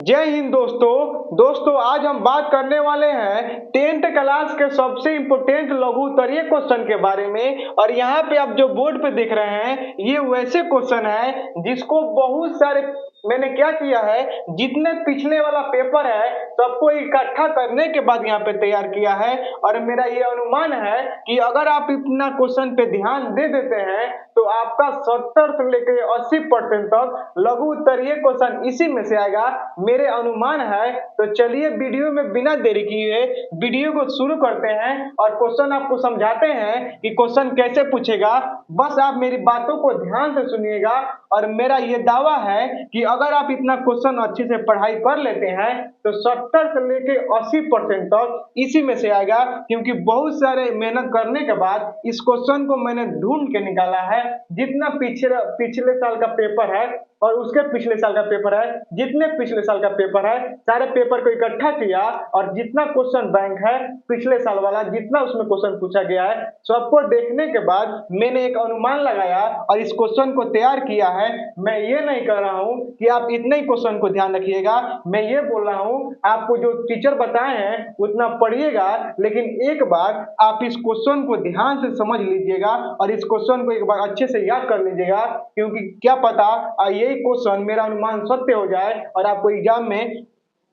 जय हिंद दोस्तों आज हम बात करने वाले हैं 10th क्लास के सबसे इम्पोर्टेंट लघु उत्तरीय क्वेश्चन के बारे में। और यहाँ पे आप जो बोर्ड पे देख रहे हैं ये वैसे क्वेश्चन है जिसको बहुत सारे मैंने क्या किया है, जितने पिछले वाला पेपर है सबको इकट्ठा करने के बाद यहाँ पे तैयार किया है। और मेरा ये अनुमान है कि अगर आप इतना क्वेश्चन पे ध्यान दे देते हैं तो आपका 70 से लेकर 80% तक लघु उत्तरीय क्वेश्चन इसी में से आएगा, मेरे अनुमान है। तो चलिए वीडियो में बिना देरी किए वीडियो को शुरू करते हैं और क्वेश्चन आपको समझाते हैं कि क्वेश्चन कैसे पूछेगा। बस आप मेरी बातों को ध्यान से सुनिएगा। और मेरा ये दावा है कि अगर आप इतना क्वेश्चन अच्छे से पढ़ाई कर लेते हैं तो 70 से लेके 80% तक इसी में से आएगा, क्योंकि बहुत सारे मेहनत करने के बाद इस क्वेश्चन को मैंने ढूंढ के निकाला है। जितना पिछले साल का पेपर है और उसके पिछले साल का पेपर है, जितने पिछले साल का पेपर है सारे पेपर को इकट्ठा किया और जितना क्वेश्चन बैंक है पिछले साल वाला जितना उसमें क्वेश्चन पूछा गया है सबको देखने के बाद मैंने एक अनुमान लगाया और इस क्वेश्चन को तैयार किया है। मैं ये नहीं कर रहा हूँ कि आप इतने ही क्वेश्चन को ध्यान रखिएगा, मैं ये बोल रहा हूँ आपको जो टीचर बताए हैं उतना पढ़िएगा, लेकिन एक बार आप इस क्वेश्चन को ध्यान से समझ लीजिएगा और इस क्वेश्चन को एक बार अच्छे से याद कर लीजिएगा, क्योंकि क्या पता यही क्वेश्चन मेरा अनुमान सत्य हो जाए और आपको एग्जाम में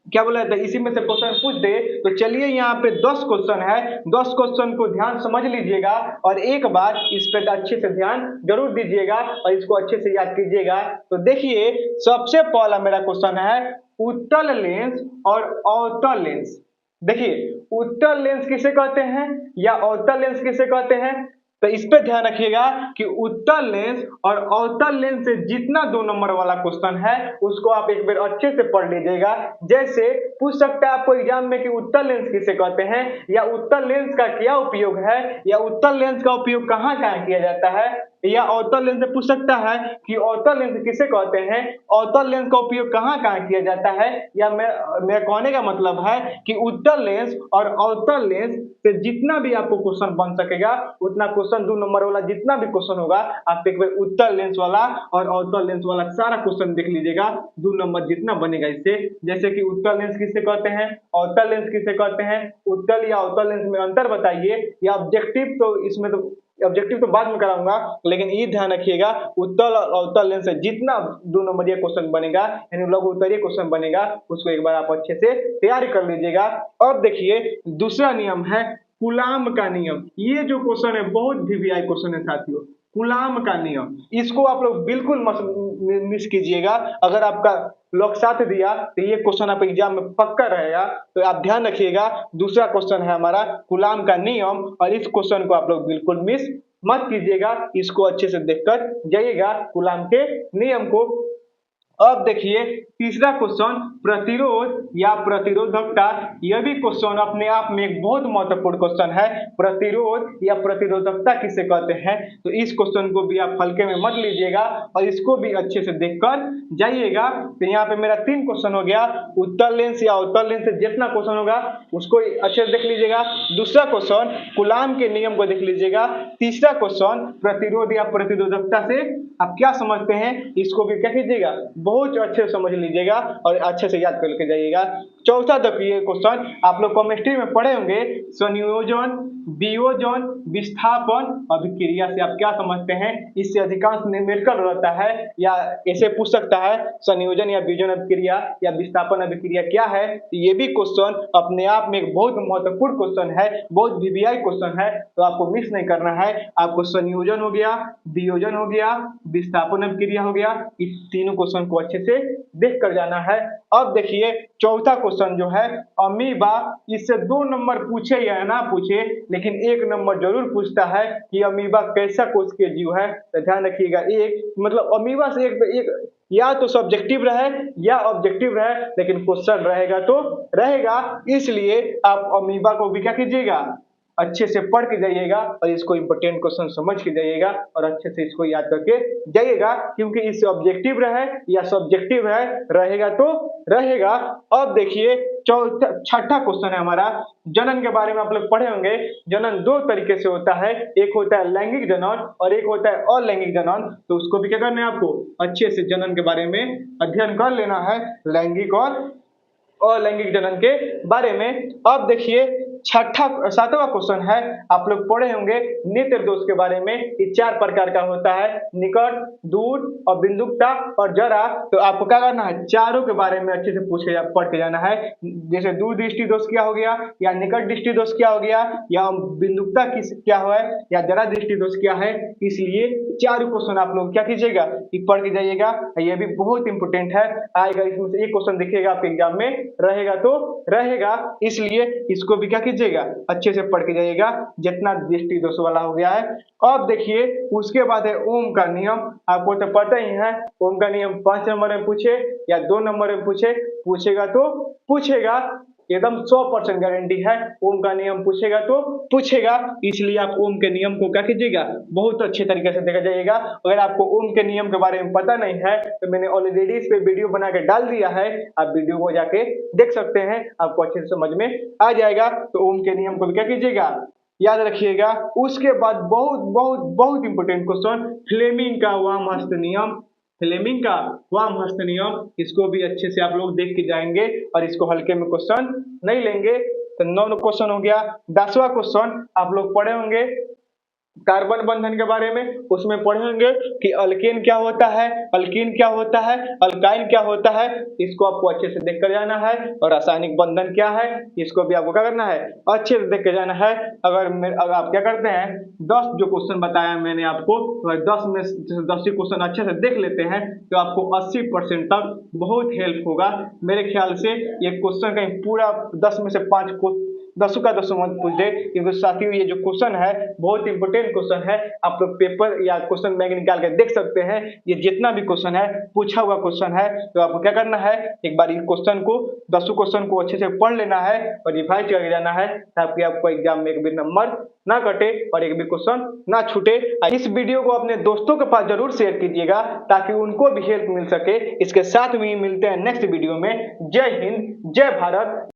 क्या बोला था इसी में से क्वेश्चन पूछ दे। तो चलिए यहाँ पे 10 क्वेश्चन है, 10 क्वेश्चन को ध्यान समझ लीजिएगा और एक बार इस पे अच्छे से ध्यान जरूर दीजिएगा और इसको अच्छे से याद कीजिएगा। तो देखिए सबसे पहला मेरा क्वेश्चन है उत्तल लेंस और अवतल लेंस। देखिए उत्तल लेंस किसे कहते हैं या अवतल लेंस किसे कहते हैं, तो इस पे ध्यान रखिएगा कि उत्तल लेंस और अवतल लेंस से जितना 2 नंबर वाला क्वेश्चन है उसको आप एक बार अच्छे से पढ़ लीजिएगा। जैसे पूछ सकता है आपको एग्जाम में कि उत्तल लेंस किसे कहते हैं या उत्तल लेंस का क्या उपयोग है या उत्तल लेंस का उपयोग कहाँ कहाँ किया जाता है, या अवतल लेंस से पूछ सकता है कि अवतल लेंस किसे कहते हैं, अवतल लेंस का उपयोग कहाँ कहाँ किया जाता है। या मेरा कहने का मतलब है कि उत्तल लेंस और अवतल लेंस से जितना भी आपको क्वेश्चन बन सकेगा उतना क्वेश्चन 2 नंबर वाला जितना भी क्वेश्चन होगा आप एक बार उत्तल लेंस वाला और अवतल लेंस वाला सारा क्वेश्चन देख लीजिएगा, 2 नंबर जितना बनेगा इससे। जैसे कि उत्तल लेंस किसे कहते हैं, अवतल लेंस किसे कहते हैं, उत्तल या अवतल लेंस में अंतर बताइए। या ऑब्जेक्टिव तो इसमें तो ऑब्जेक्टिव तो बाद में कराऊंगा, लेकिन ये ध्यान रखिएगा उत्तल और अवतल लेंस से जितना 2 नंबरीय क्वेश्चन बनेगा यानी लघु उत्तरीय क्वेश्चन बनेगा उसको एक बार आप अच्छे से तैयारी कर लीजिएगा। अब देखिए दूसरा नियम है कूलाम का नियम। ये जो क्वेश्चन है बहुत वीवीआई क्वेश्चन है साथियों, कूलाम का नियम, इसको आप लोग बिल्कुल मिस कीजिएगा। अगर आपका लॉक साथ दिया तो ये क्वेश्चन आप एग्जाम में पक्का रहेगा, तो आप ध्यान रखिएगा। दूसरा क्वेश्चन है हमारा कूलाम का नियम और इस क्वेश्चन को आप लोग बिल्कुल मिस मत कीजिएगा, इसको अच्छे से देखकर जाइएगा कूलाम के नियम को। अब देखिए तीसरा क्वेश्चन प्रतिरोध या प्रतिरोधकता। यह भी क्वेश्चन अपने आप में एक बहुत महत्वपूर्ण क्वेश्चन है। प्रतिरोध या प्रतिरोधकता किसे कहते हैं, तो इस क्वेश्चन को भी आप हल्के में मत लीजिएगा और इसको भी अच्छे से देखकर जाइएगा। तो यहाँ पे मेरा 3 क्वेश्चन हो गया, उत्तल लेंस या अवतल लेंस से जितना क्वेश्चन होगा उसको अच्छे से देख लीजिएगा। दूसरा क्वेश्चन कूलाम के नियम को देख लीजिएगा। तीसरा क्वेश्चन प्रतिरोध या प्रतिरोधकता से आप क्या समझते हैं इसको भी क्या कीजिएगा, बहुत अच्छे से समझ लीजिएगा और अच्छे से याद करके जाइएगा। चौथा देखिए क्वेश्चन आप लोग केमिस्ट्री में पढ़े होंगे, संयोजन वियोजन विस्थापन अभिक्रिया से आप क्या समझते हैं। इससे अधिकांश न्यूमेरिकल रहता है या ऐसे पूछ सकता है संयोजन या वियोजन अभिक्रिया या विस्थापन अभिक्रिया क्या है। ये भी क्वेश्चन अपने आप में एक बहुत महत्वपूर्ण क्वेश्चन है, बहुत वीवीआई क्वेश्चन है, तो आपको मिस नहीं करना है। आपको संयोजन हो गया, वियोजन हो गया, विस्थापन अभिक्रिया हो गया, इस तीनों क्वेश्चन को अच्छे से देख कर जाना है। अब देखिए चौथा क्वेश्चन जो है अमीबा, इससे 2 नंबर पूछे या ना पूछे लेकिन 1 नंबर जरूर पूछता है कि अमीबा कैसा कोशिकीय जीव है। तो ध्यान रखिएगा एक मतलब अमीबा से एक या तो सब्जेक्टिव रहे या ऑब्जेक्टिव रहे, लेकिन क्वेश्चन रहेगा तो रहेगा, इसलिए आप अमीबा को भी क्या कीजिएगा अच्छे से पढ़ के जाइएगा और इसको इंपोर्टेंट क्वेश्चन समझ के जाइएगा और अच्छे से इसको याद करके जाइएगा, क्योंकि इससे ऑब्जेक्टिव रहे या सब्जेक्टिव है रहेगा तो रहेगा। अब देखिए चौथा छठा क्वेश्चन है हमारा जनन के बारे में। आप लोग पढ़े होंगे जनन दो तरीके से होता है, एक होता है लैंगिक जनन और एक होता है अलैंगिक जनन। तो उसको भी क्या करना है, आपको अच्छे से जनन के बारे में अध्ययन कर लेना है, लैंगिक और अलैंगिक जनन के बारे में। अब देखिए सातवां क्वेश्चन है, आप लोग पढ़े होंगे नेत्र दोष के बारे में। ये 4 प्रकार का होता है, निकट, दूर और बिंदुकता और जरा। तो आपको क्या करना है, चारों के बारे में अच्छे से पढ़ के जाना है। जैसे दूर दृष्टि दोष क्या हो गया, या निकट दृष्टि दोष क्या हो गया, या बिंदुकता क्या है, या जरा दृष्टि दोष क्या है। इसलिए चारों क्वेश्चन आप लोग क्या कीजिएगा कि पढ़ के जाइएगा। ये भी बहुत इंपोर्टेंट है, आएगा इसमें से एक क्वेश्चन दिखेगा आपके एग्जाम में, रहेगा तो रहेगा, इसलिए इसको भी क्या कीजिएगा अच्छे से पढ़ के जाइएगा, जितना दृष्टि दोष वाला हो गया है। अब देखिए उसके बाद है ओम का नियम। आपको तो पता ही है, ओम का नियम 5 नंबर में पूछे या 2 नंबर में पूछेगा तो पूछेगा, एकदम 100% गारंटी है। ओम का नियम पूछेगा तो पूछेगा, इसलिए आप ओम के नियम को क्या कीजिएगा बहुत अच्छे तरीके से देखा जाइएगा। अगर आपको ओम के नियम के बारे में पता नहीं है तो मैंने ऑलरेडी इस पे वीडियो बना के डाल दिया है, आप वीडियो को जाके देख सकते हैं, आपको अच्छे से समझ में आ जाएगा। तो ओम के नियम को भी क्या कीजिएगा याद रखिएगा। उसके बाद बहुत बहुत बहुत इंपोर्टेंट क्वेश्चन, फ्लेमिंग का वाम हस्त नियम। फ्लेमिंग का वाम हस्त नियम, इसको भी अच्छे से आप लोग देख के जाएंगे और इसको हल्के में क्वेश्चन नहीं लेंगे। तो 9 क्वेश्चन हो गया। 10वां क्वेश्चन आप लोग पढ़े होंगे कार्बन बंधन के बारे में। उसमें पढ़ेंगे कि अल्केन क्या होता है, अल्कीन क्या होता है, अल्काइन क्या होता है, इसको आपको अच्छे से देख कर जाना है। और रासायनिक बंधन क्या है, इसको भी आपको क्या करना है अच्छे से देख के जाना है। अगर आप क्या करते हैं 10 जो क्वेश्चन बताया मैंने आपको, अगर 10 में 10 क्वेश्चन अच्छे से देख लेते हैं तो आपको 80% तक बहुत हेल्प होगा। मेरे ख्याल से ये क्वेश्चन कहीं पूरा 10 में से 5 10 का 10 मत पूछ दे, क्योंकि साथियों ये जो क्वेश्चन है बहुत इंपोर्टेंट क्वेश्चन है। आप लोग पेपर या क्वेश्चन बैंक निकाल के देख सकते हैं। ये जितना भी क्वेश्चन है पूछा हुआ क्वेश्चन है, तो आपको क्या करना है एक बार इस क्वेश्चन को 10 क्वेश्चन को अच्छे से पढ़ लेना है और रिवाइज करके जाना है, ताकि आपको एग्जाम में एक भी नंबर ना कटे और एक भी क्वेश्चन ना छूटे। इस वीडियो को अपने दोस्तों के पास जरूर शेयर कीजिएगा ताकि उनको भी हेल्प मिल सके। इसके साथ में मिलते हैं नेक्स्ट वीडियो में। जय हिंद, जय भारत।